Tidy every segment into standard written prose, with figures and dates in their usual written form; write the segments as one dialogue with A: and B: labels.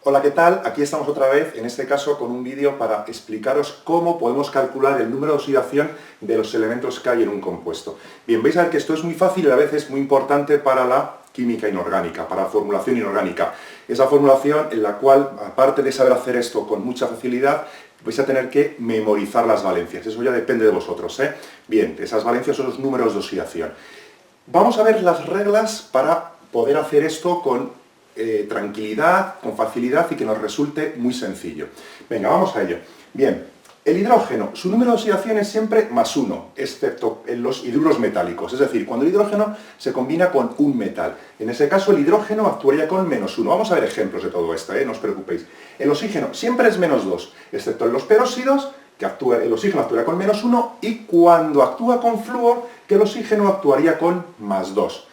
A: Hola, ¿qué tal? Aquí estamos otra vez, en este caso con un vídeo para explicaros cómo podemos calcular el número de oxidación de los elementos que hay en un compuesto. Bien, vais a ver que esto es muy fácil y a veces muy importante para la química inorgánica, para la formulación inorgánica. Esa formulación en la cual, aparte de saber hacer esto con mucha facilidad, vais a tener que memorizar las valencias. Eso ya depende de vosotros, ¿eh? Bien, esas valencias son los números de oxidación. Vamos a ver las reglas para poder hacer esto con tranquilidad, con facilidad y que nos resulte muy sencillo. Venga, vamos a ello. Bien, el hidrógeno, su número de oxidación es siempre +1, excepto en los hidruros metálicos, es decir, cuando el hidrógeno se combina con un metal. En ese caso el hidrógeno actuaría con -1. Vamos a ver ejemplos de todo esto, no os preocupéis. El oxígeno siempre es -2, excepto en los peróxidos, que el oxígeno actuaría con -1, y cuando actúa con flúor, que el oxígeno actuaría con +2.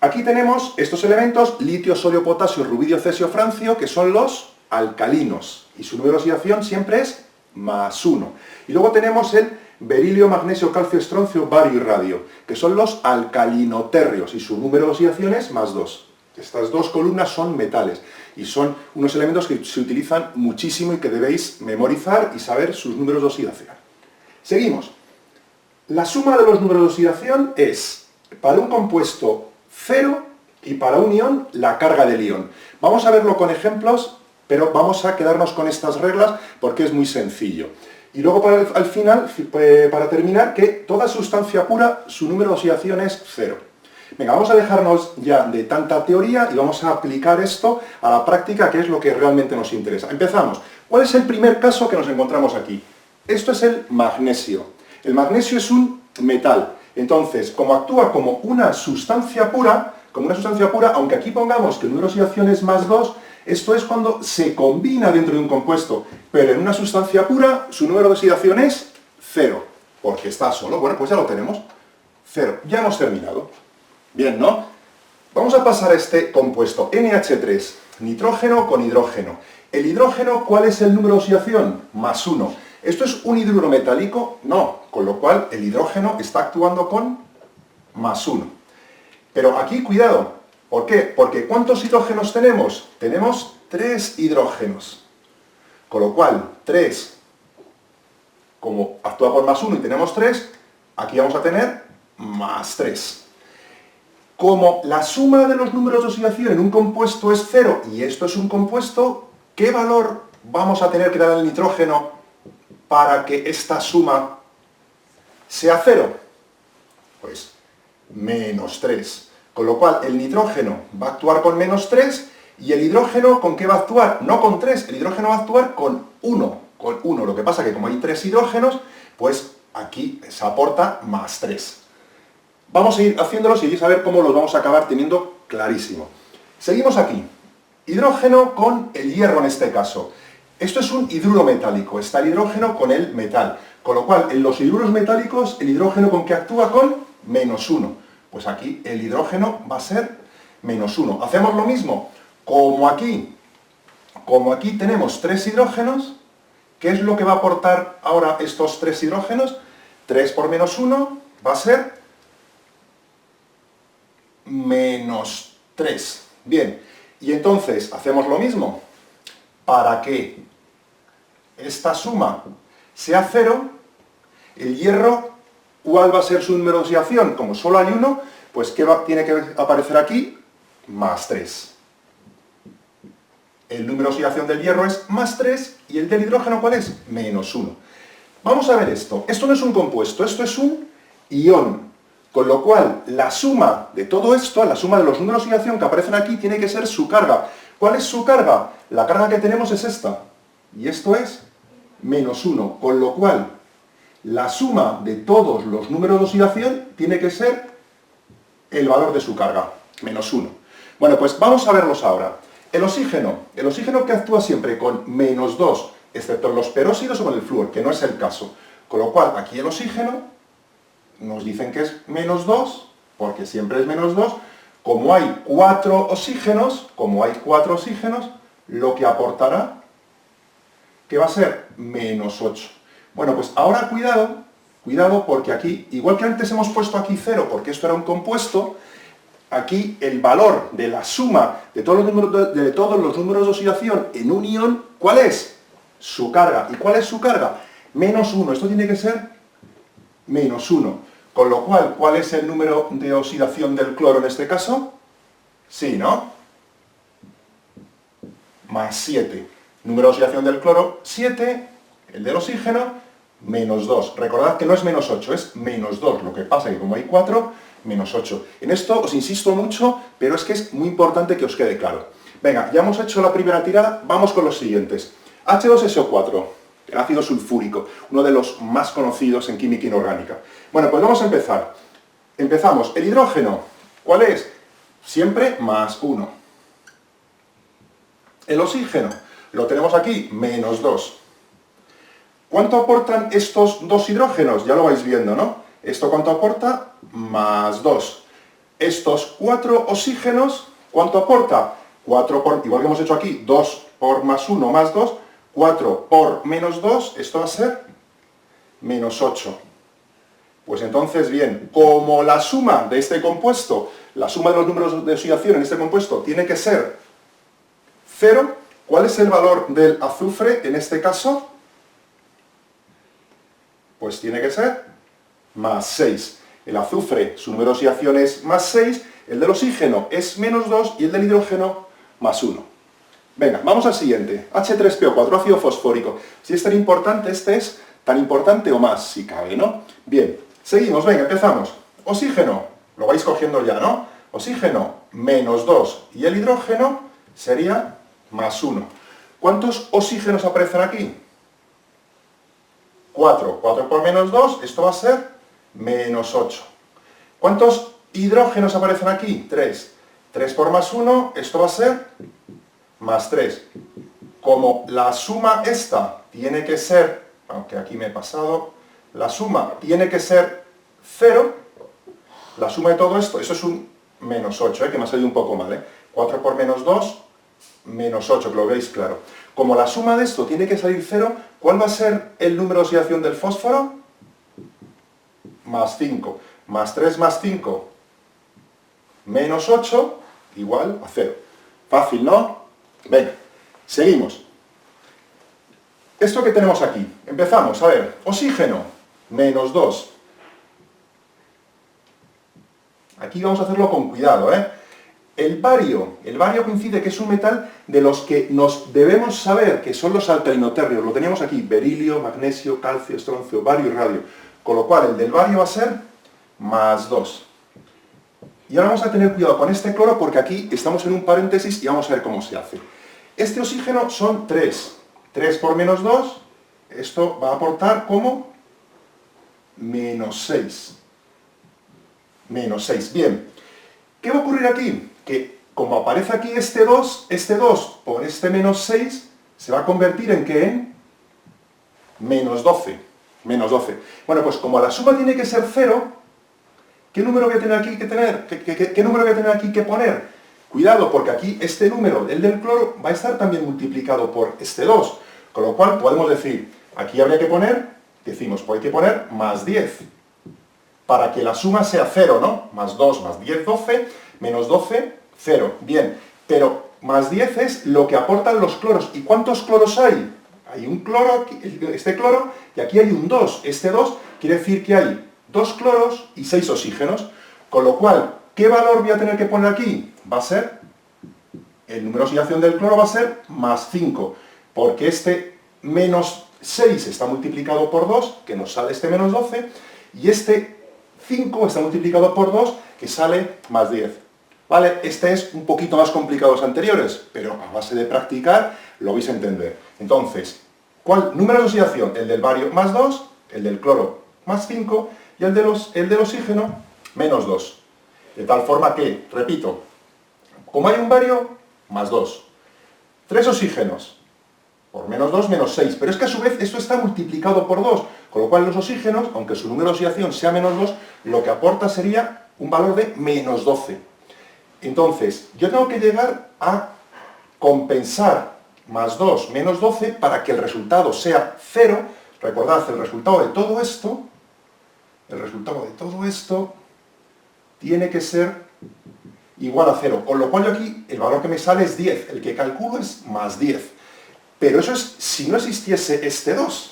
A: Aquí tenemos estos elementos, litio, sodio, potasio, rubidio, cesio, francio, que son los alcalinos, y su número de oxidación siempre es +1. Y luego tenemos el berilio, magnesio, calcio, estroncio, bario y radio, que son los alcalinotérreos, y su número de oxidación es +2. Estas dos columnas son metales, y son unos elementos que se utilizan muchísimo y que debéis memorizar y saber sus números de oxidación. Seguimos. La suma de los números de oxidación es, para un compuesto, 0 y para un ion, la carga del ion. Vamos a verlo con ejemplos, pero vamos a quedarnos con estas reglas porque es muy sencillo. Y luego al final, para terminar, que toda sustancia pura, su número de oxidación es 0. Venga, vamos a dejarnos ya de tanta teoría y vamos a aplicar esto a la práctica, que es lo que realmente nos interesa. Empezamos. ¿Cuál es el primer caso que nos encontramos aquí? Esto es el magnesio. El magnesio es un metal. Entonces, como actúa como una sustancia pura, aunque aquí pongamos que el número de oxidación es +2, esto es cuando se combina dentro de un compuesto, pero en una sustancia pura su número de oxidación es 0, porque está solo. Bueno, pues ya lo tenemos, 0. Ya hemos terminado. Bien, ¿no? Vamos a pasar a este compuesto, NH3, nitrógeno con hidrógeno. El hidrógeno, ¿cuál es el número de oxidación? +1. ¿Esto es un hidruro metálico? No, con lo cual el hidrógeno está actuando con +1. Pero aquí, cuidado, ¿por qué? Porque ¿cuántos hidrógenos tenemos? Tenemos 3 hidrógenos. Con lo cual, 3, como actúa por +1 y tenemos 3, aquí vamos a tener +3. Como la suma de los números de oxidación en un compuesto es 0 y esto es un compuesto, ¿qué valor vamos a tener que dar al nitrógeno para que esta suma sea 0? Pues -3. Con lo cual el nitrógeno va a actuar con -3 y el hidrógeno ¿con qué va a actuar? No con 3, el hidrógeno va a actuar con 1. Con 1. Lo que pasa es que como hay 3 hidrógenos, pues aquí se aporta +3. Vamos a ir haciéndolos y vais a ver cómo los vamos a acabar teniendo clarísimo. Seguimos aquí. Hidrógeno con el hierro en este caso. Esto es un hidruro metálico, está el hidrógeno con el metal. Con lo cual, en los hidruros metálicos, el hidrógeno ¿con qué actúa? Con -1. Pues aquí el hidrógeno va a ser -1. Hacemos lo mismo. Como aquí tenemos 3 hidrógenos, ¿qué es lo que va a aportar ahora estos 3 hidrógenos? 3 por -1 va a ser -3. Bien, y entonces hacemos lo mismo. Para que esta suma sea 0, el hierro, ¿cuál va a ser su número de oxidación? Como solo hay uno, pues ¿qué tiene que aparecer aquí? +3. El número de oxidación del hierro es +3 y el del hidrógeno ¿cuál es? -1. Vamos a ver esto. Esto no es un compuesto, esto es un ion. Con lo cual, la suma de todo esto, la suma de los números de oxidación que aparecen aquí, tiene que ser su carga. ¿Cuál es su carga? La carga que tenemos es esta. Y esto es -1. Con lo cual, la suma de todos los números de oxidación tiene que ser el valor de su carga, -1. Bueno, pues vamos a verlos ahora. El oxígeno que actúa siempre con -2, excepto en los peróxidos o con el flúor, que no es el caso. Con lo cual, aquí el oxígeno nos dicen que es -2, porque siempre es -2. Como hay 4 oxígenos, lo que aportará, que va a ser -8. Bueno, pues ahora cuidado porque aquí, igual que antes hemos puesto aquí 0, porque esto era un compuesto, aquí el valor de la suma de todos los números de oxidación en un ion, ¿cuál es? Su carga. ¿Y cuál es su carga? -1. Esto tiene que ser -1. Con lo cual, ¿cuál es el número de oxidación del cloro en este caso? Sí, ¿no? +7. Número de oxidación del cloro, 7. El del oxígeno, -2. Recordad que no es -8, es -2. Lo que pasa es que como hay 4, -8. En esto os insisto mucho, pero es que es muy importante que os quede claro. Venga, ya hemos hecho la primera tirada, vamos con los siguientes. H2SO4, el ácido sulfúrico, uno de los más conocidos en química inorgánica. Bueno, pues vamos a empezar. Empezamos. El hidrógeno, ¿cuál es? Siempre +1. El oxígeno, lo tenemos aquí, -2. ¿Cuánto aportan estos dos hidrógenos? Ya lo vais viendo, ¿no? ¿Esto cuánto aporta? +2. Estos 4 oxígenos, ¿cuánto aporta? 4 por, igual que hemos hecho aquí, 2 por +1 más 2, 4 por -2, esto va a ser -8. Pues entonces, bien, como la suma de este compuesto, la suma de los números de oxidación en este compuesto tiene que ser 0, ¿cuál es el valor del azufre en este caso? Pues tiene que ser +6. El azufre, su número de oxidación es +6, el del oxígeno es -2 y el del hidrógeno +1. Venga, vamos al siguiente. H3PO4, ácido fosfórico. Si es tan importante, este es tan importante o más, si cabe, ¿no? Bien, seguimos, venga, empezamos. Oxígeno, lo vais cogiendo ya, ¿no? Oxígeno, -2 y el hidrógeno sería +1. ¿Cuántos oxígenos aparecen aquí? 4. 4 por -2, esto va a ser -8. ¿Cuántos hidrógenos aparecen aquí? 3. 3 por +1, esto va a ser +3. Como la suma esta tiene que ser, aunque aquí me he pasado, la suma tiene que ser 0, la suma de todo esto, eso es un -8, que me ha salido un poco mal, 4 por -2, -8, que lo veis claro. Como la suma de esto tiene que salir 0, ¿cuál va a ser el número de oxidación del fósforo? +5. +3 más 5, -8, igual a 0. Fácil, ¿no? Venga, seguimos. Esto que tenemos aquí, empezamos, a ver, oxígeno, -2. Aquí vamos a hacerlo con cuidado, El bario coincide que es un metal de los que nos debemos saber que son los alcalinoterrios. Lo teníamos aquí, berilio, magnesio, calcio, estroncio, bario y radio. Con lo cual el del bario va a ser +2. Y ahora vamos a tener cuidado con este cloro porque aquí estamos en un paréntesis y vamos a ver cómo se hace. Este oxígeno son 3. 3 por -2, esto va a aportar como -6. -6. Bien. ¿Qué va a ocurrir aquí? Que como aparece aquí este 2 por este -6 se va a convertir en ¿qué? En -12. -12. Bueno, pues como la suma tiene que ser 0, ¿qué número voy a tener aquí que tener? ¿Qué número voy a tener aquí que poner? Cuidado, porque aquí este número, el del cloro, va a estar también multiplicado por este 2. Con lo cual podemos decir, aquí habría que poner, decimos, pues hay que poner +10. Para que la suma sea 0, ¿no? +2 más 10, 12, -12, 0. Bien, pero +10 es lo que aportan los cloros. ¿Y cuántos cloros hay? Hay un cloro, este cloro, y aquí hay un 2. Este 2 quiere decir que hay 2 cloros y 6 oxígenos. Con lo cual, ¿qué valor voy a tener que poner aquí? Va a ser, el número de oxidación del cloro va a ser +5, porque este -6 está multiplicado por 2, que nos sale este -12, y este 5 está multiplicado por 2, que sale +10. ¿Vale? Este es un poquito más complicado que los anteriores, pero a base de practicar lo vais a entender. Entonces, ¿cuál número de oxidación? El del bario +2, el del cloro +5 y el del oxígeno -2. De tal forma que, repito, como hay un bario, +2. 3 oxígenos, por -2, -6. Pero es que a su vez esto está multiplicado por 2, con lo cual los oxígenos, aunque su número de oxidación sea -2, lo que aporta sería un valor de -12. Entonces, yo tengo que llegar a compensar +2, -12, para que el resultado sea 0. Recordad, el resultado de todo esto tiene que ser igual a 0. Con lo cual yo aquí el valor que me sale es 10. El que calculo es más 10. Pero eso es si no existiese este 2.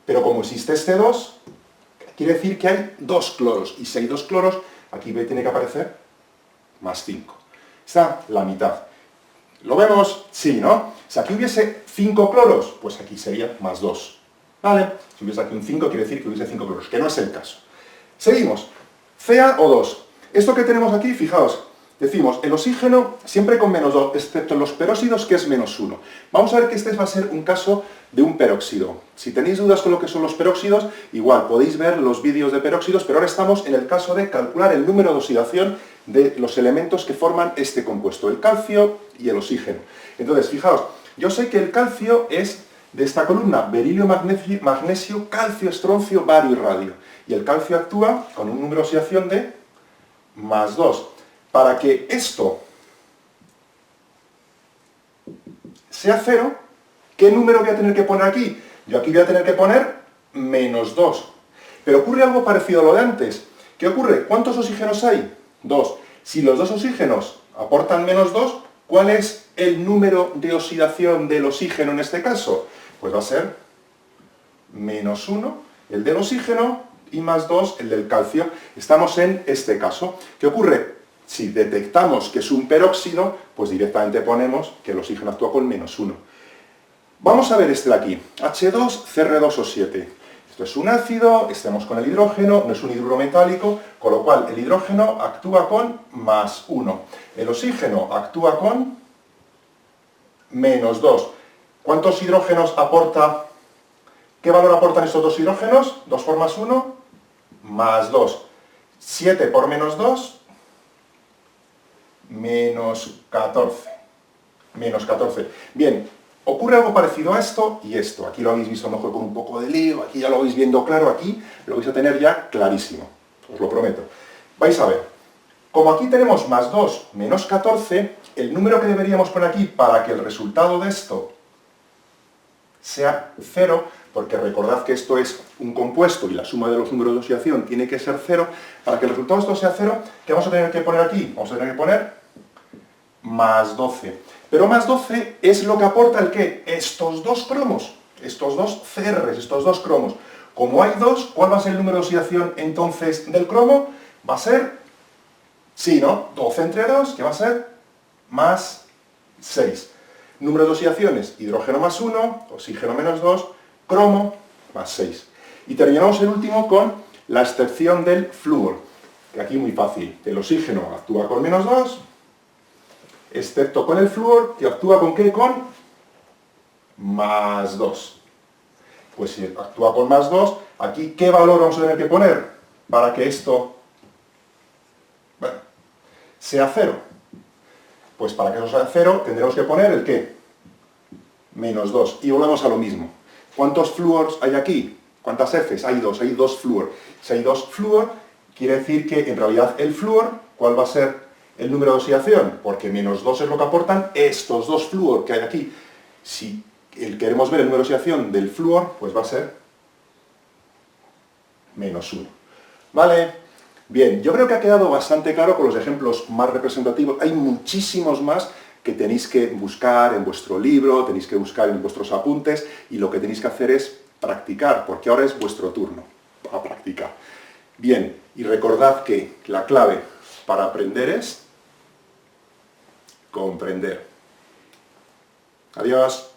A: Pero como existe este 2, quiere decir que hay 2 cloros. Y si hay 2 cloros, aquí tiene que aparecer más 5. Está la mitad. ¿Lo vemos? Sí, ¿no? Si aquí hubiese 5 cloros, pues aquí sería más 2. ¿Vale? Si hubiese aquí un 5, quiere decir que hubiese 5 cloros, que no es el caso. Seguimos. CaO2. Esto que tenemos aquí, fijaos, decimos el oxígeno siempre con menos 2, excepto en los peróxidos, que es menos 1. Vamos a ver que este va a ser un caso de un peróxido. Si tenéis dudas con lo que son los peróxidos, igual podéis ver los vídeos de peróxidos, pero ahora estamos en el caso de calcular el número de oxidación de los elementos que forman este compuesto, el calcio y el oxígeno. Entonces, fijaos, yo sé que el calcio es de esta columna berilio, magnesio, calcio, estroncio, bario y radio. Y el calcio actúa con un número de oxidación de más 2. Para que esto sea 0, ¿qué número voy a tener que poner aquí? Yo aquí voy a tener que poner menos 2. Pero ocurre algo parecido a lo de antes. ¿Qué ocurre? ¿Cuántos oxígenos hay? 2. Si los dos oxígenos aportan menos 2, ¿cuál es el número de oxidación del oxígeno en este caso? Pues va a ser menos 1, el del oxígeno, y más 2, el del calcio. Estamos en este caso. ¿Qué ocurre? Si detectamos que es un peróxido, pues directamente ponemos que el oxígeno actúa con menos 1. Vamos a ver este de aquí, H2Cr2O7. Esto es un ácido, estamos con el hidrógeno, no es un hidruro metálico, con lo cual el hidrógeno actúa con más 1. El oxígeno actúa con menos 2. ¿Cuántos hidrógenos aporta? ¿Qué valor aportan estos dos hidrógenos? 2 por más 1, más 2. 7 por menos 2, menos 14. Menos 14. Bien, ocurre algo parecido a esto y esto. Aquí lo habéis visto a lo mejor con un poco de lío, aquí ya lo vais viendo claro, aquí lo vais a tener ya clarísimo, os lo prometo. Vais a ver, como aquí tenemos más 2, menos 14, el número que deberíamos poner aquí para que el resultado de esto sea 0, porque recordad que esto es un compuesto y la suma de los números de oxidación tiene que ser 0, para que el resultado de esto sea 0, ¿qué vamos a tener que poner aquí? Vamos a tener que poner más 12. Pero más 12 es lo que aporta el ¿qué? Estos dos cromos, estos dos CRs, estos dos cromos. Como hay 2, ¿cuál va a ser el número de oxidación entonces del cromo? Va a ser, sí, ¿no? 12 entre 2, ¿qué va a ser? Más 6. Número de oxidaciones, hidrógeno más 1, oxígeno menos 2, cromo más 6. Y terminamos el último con la excepción del flúor, que aquí muy fácil. El oxígeno actúa con menos 2, excepto con el flúor, que actúa con ¿qué? Con más 2. Pues si actúa con más 2, aquí ¿qué valor vamos a tener que poner para que esto, bueno, sea 0? Pues para que eso sea 0 tendremos que poner el ¿qué? Menos 2. Y volvemos a lo mismo. ¿Cuántos flúors hay aquí? ¿Cuántas Fs? Hay 2, hay 2 flúor. Si hay 2 flúor, quiere decir que en realidad el flúor, ¿cuál va a ser el número de oxidación? Porque menos 2 es lo que aportan estos 2 flúor que hay aquí. Si queremos ver el número de oxidación del flúor, pues va a ser menos 1. ¿Vale? Bien, yo creo que ha quedado bastante claro con los ejemplos más representativos. Hay muchísimos más que tenéis que buscar en vuestro libro, tenéis que buscar en vuestros apuntes, y lo que tenéis que hacer es practicar, porque ahora es vuestro turno a practicar. Bien, y recordad que la clave para aprender es comprender. Adiós.